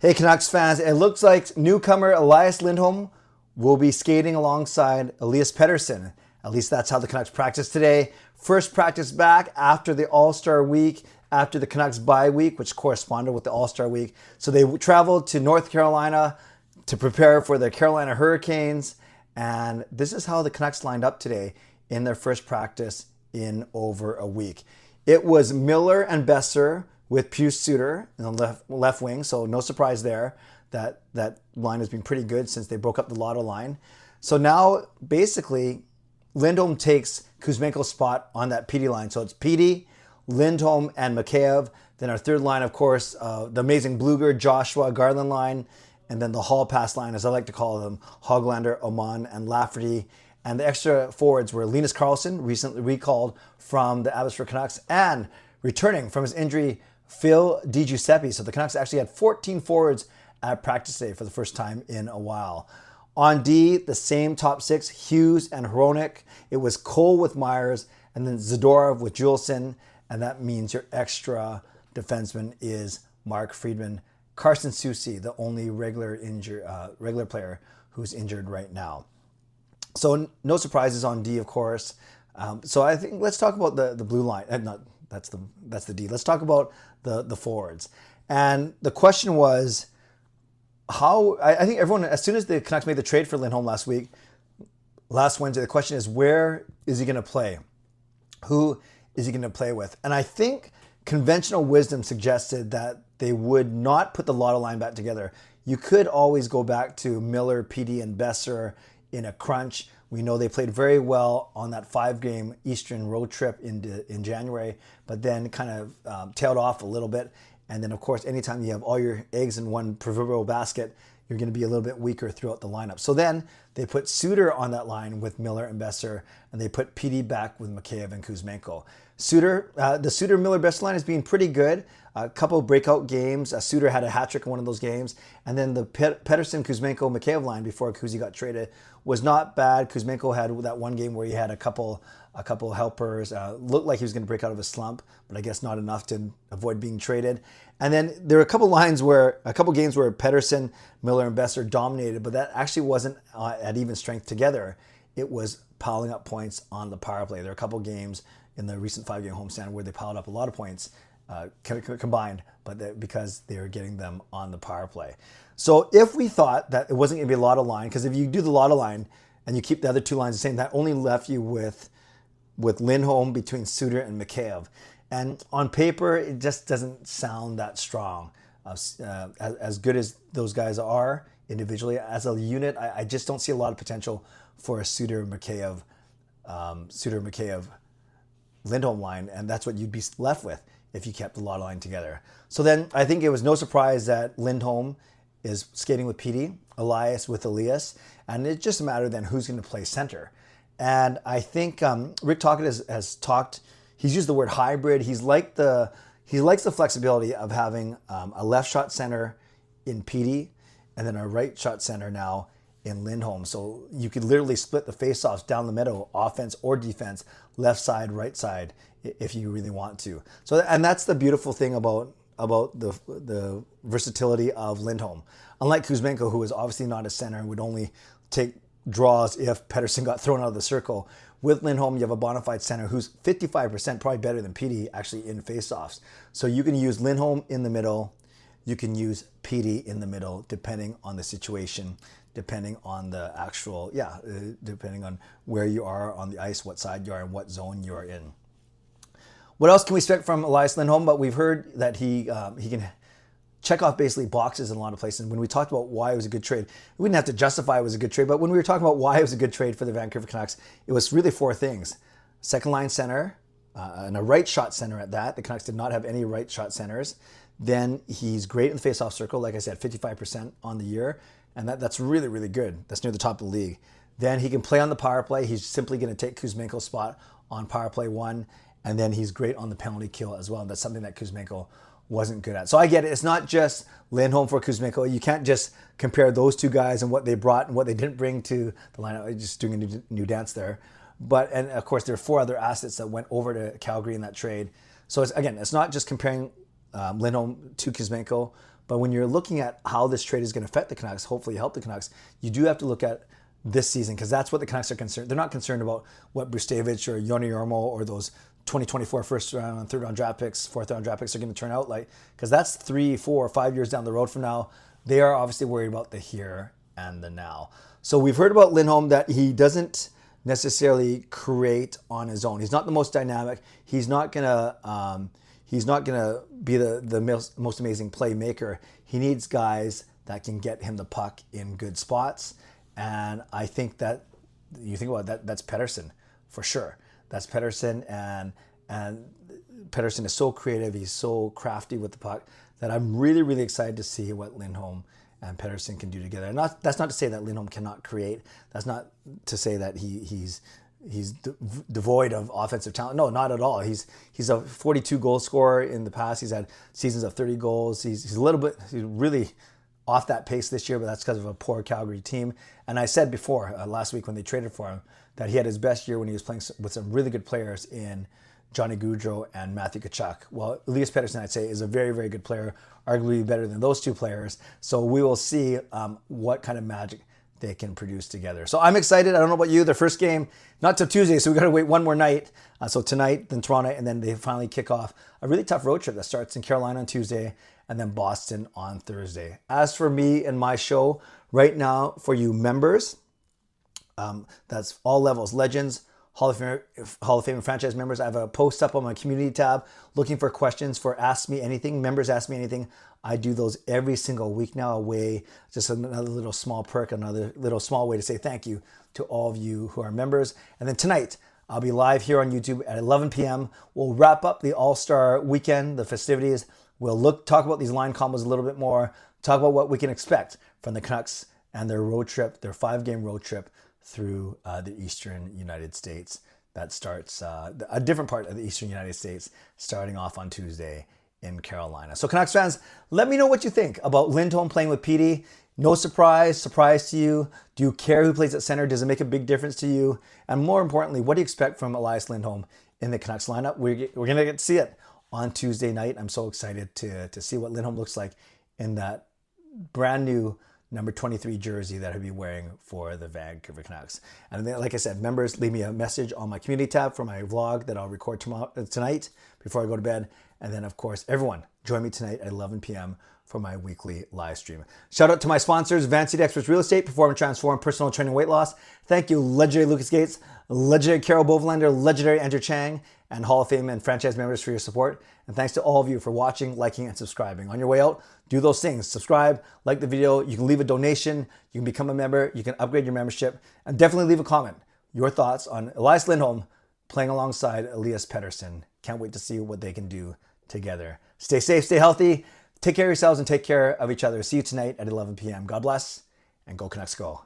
Hey Canucks fans, it looks like newcomer Elias Lindholm will be skating alongside Elias Pettersson. At least that's how the Canucks practice today. First practice back after the All-Star week, after the Canucks bye week, which corresponded with the All-Star week. So they traveled to North Carolina to prepare for the Carolina Hurricanes. And this is how the Canucks lined up today in their first practice in over a week. It was Miller and Besser with Pius Suter in the left wing, so no surprise there. That line has been pretty good since they broke up the Lotto line. So now, basically, Lindholm takes Kuzmenko's spot on that PD line. So it's PD, Lindholm, and Mikheyev. Then our third line, of course, the amazing Bluger, Joshua, Garland line. And then the Hall Pass line, as I like to call them, Hoglander, Oman, and Lafferty. And the extra forwards were Linus Karlsson, recently recalled from the Abbotsford Canucks, and returning from his injury, Phil DiGiuseppe. So the Canucks actually had 14 forwards at practice today for the first time in a while. On D, the same top six, Hughes and Hronek. It was Cole with Myers, and then Zadorov with Juleson. And that means your extra defenseman is Mark Friedman. Carson Soucy, the only regular player who's injured right now. So no surprises on D, of course. So I think let's talk about the blue line. That's the D. Let's talk about the forwards. And the question was how. I think everyone, as soon as the Canucks made the trade for Lindholm last Wednesday, the question is, where is he going to play? Who is he going to play with? And I think conventional wisdom suggested that they would not put the Lotto line back together. You could always go back to Miller, PD, and Besser in a crunch. We know they played very well on that 5-game Eastern road trip in January, but then kind of tailed off a little bit. And then, of course, anytime you have all your eggs in one proverbial basket, you're going to be a little bit weaker throughout the lineup. So then they put Suter on that line with Miller and Besser, and they put PD back with Mikheyev and Kuzmenko. The Suter-Miller-Besser line has been pretty good. A couple of breakout games. Suter had a hat trick in one of those games. And then the Pettersson-Kuzmenko-Mikheyev line before Kuzi got traded was not bad. Kuzmenko had that one game where he had a couple helpers. Looked like he was going to break out of a slump, but I guess not enough to avoid being traded. And then there were a couple games where Pettersson, Miller, and Besser dominated, but that actually wasn't at even strength together. It was piling up points on the power play. There are a couple games in the recent 5-game homestand where they piled up a lot of points combined, but because they were getting them on the power play. So if we thought that it wasn't going to be a Lotto line, because if you do the Lotto line and you keep the other two lines the same, that only left you with Lindholm between Suter and Mikheyev. And on paper, it just doesn't sound that strong. As good as those guys are individually, as a unit, I just don't see a lot of potential for a Suter-Mikheyev Lindholm line, and that's what you'd be left with if you kept the Lotto line together. So then I think it was no surprise that Lindholm is skating with PD, Elias with Elias, and it's just a matter then who's going to play center. And I think Rick Tocchet has talked. He's used the word hybrid. He likes the flexibility of having a left shot center in PD and then a right shot center now in Lindholm. So you could literally split the faceoffs down the middle, offense or defense, left side, right side, if you really want to. So, and that's the beautiful thing about the versatility of Lindholm. Unlike Kuzmenko, who is obviously not a center and would only take draws if Pettersson got thrown out of the circle, with Lindholm, you have a bona fide center who's 55%, probably better than PD actually in faceoffs. So you can use Lindholm in the middle. You can use PD in the middle, depending on the situation, depending on the actual, depending on where you are on the ice, what side you are, and what zone you are in. What else can we expect from Elias Lindholm? But we've heard that he can check off basically boxes in a lot of places. When we talked about why it was a good trade, we didn't have to justify it was a good trade, but when we were talking about why it was a good trade for the Vancouver Canucks, it was really 4 things. Second line center, and a right shot center at that. The Canucks did not have any right shot centers. Then he's great in the faceoff circle, like I said, 55% on the year, and that's really, really good. That's near the top of the league. Then he can play on the power play. He's simply going to take Kuzmenko's spot on power play 1, and then he's great on the penalty kill as well. And that's something that Kuzmenko wasn't good at. So I get it. It's not just Lindholm for Kuzmenko. You can't just compare those two guys and what they brought and what they didn't bring to the lineup. I'm just doing a new dance there. And of course, there are 4 other assets that went over to Calgary in that trade. So it's not just comparing Lindholm to Kuzmenko, But when you're looking at how this trade is going to affect the Canucks, hopefully help the Canucks, you do have to look at this season, because that's what the Canucks are concerned. They're not concerned about what Brustevich or Joni Jormo or those 2024 first round and third round draft picks, fourth round draft picks are going to turn out like, because that's 3, 4, 5 years down the road from now. They are obviously worried about the here and the now. So we've heard about Lindholm that he doesn't necessarily create on his own. He's not the most dynamic. He's not gonna be the most amazing playmaker. He needs guys that can get him the puck in good spots. And I think that you think about that, that's Pettersson for sure. That's Pettersson, and Pettersson is so creative. He's so crafty with the puck that I'm really, really excited to see what Lindholm and Pettersson can do together. And that's not to say that Lindholm cannot create. That's not to say that he's devoid of offensive talent. No, not at all. He's a 42 goal scorer in the past. He's had seasons of 30 goals. He's really off that pace this year, but that's because of a poor Calgary team. And I said before, last week when they traded for him, that he had his best year when he was playing with some really good players in Johnny Gaudreau and Matthew Tkachuk. Well, Elias Pettersson, I'd say, is a very, very good player, arguably better than those two players. So we will see what kind of magic they can produce together. So I'm excited. I don't know about you. Their first game, not till Tuesday, so we got to wait one more night. So tonight, then Toronto, and then they finally kick off a really tough road trip that starts in Carolina on Tuesday and then Boston on Thursday. As for me and my show, right now for you members, that's all levels, legends, Hall of Fame and franchise members. I have a post up on my community tab looking for questions for Ask Me Anything. Members Ask Me Anything. I do those every single week now. Just another little small perk, another little small way to say thank you to all of you who are members. And then tonight, I'll be live here on YouTube at 11 p.m. We'll wrap up the All-Star weekend, the festivities. We'll talk about these line combos a little bit more, talk about what we can expect from the Canucks and their road trip, their 5-game road trip through the eastern United States. That starts a different part of the eastern United States, starting off on Tuesday in Carolina. So Canucks fans, let me know what you think about Lindholm playing with Petey. No surprise to you? Do you care who plays at center? Does it make a big difference to you? And more importantly, what do you expect from Elias Lindholm in the Canucks lineup? We're going to get to see it on Tuesday night. I'm so excited to see what Lindholm looks like in that brand new number 23 jersey that I'll be wearing for the Vancouver Canucks. And then, like I said, members, leave me a message on my community tab for my vlog that I'll record tonight before I go to bed. And then, of course, everyone, join me tonight at 11 p.m. for my weekly live stream. Shout out to my sponsors, Vancity Experts Real Estate, Perform and Transform, Personal Training, Weight Loss. Thank you, legendary Lucas Gates, legendary Carol Bovelander, legendary Andrew Chang, and Hall of Fame and franchise members for your support. And thanks to all of you for watching, liking, and subscribing. On your way out, do those things. Subscribe, like the video. You can leave a donation. You can become a member. You can upgrade your membership. And definitely leave a comment. Your thoughts on Elias Lindholm playing alongside Elias Pettersson. Can't wait to see what they can do together. Stay safe, stay healthy. Take care of yourselves and take care of each other. See you tonight at 11 p.m. God bless, and go Canucks go.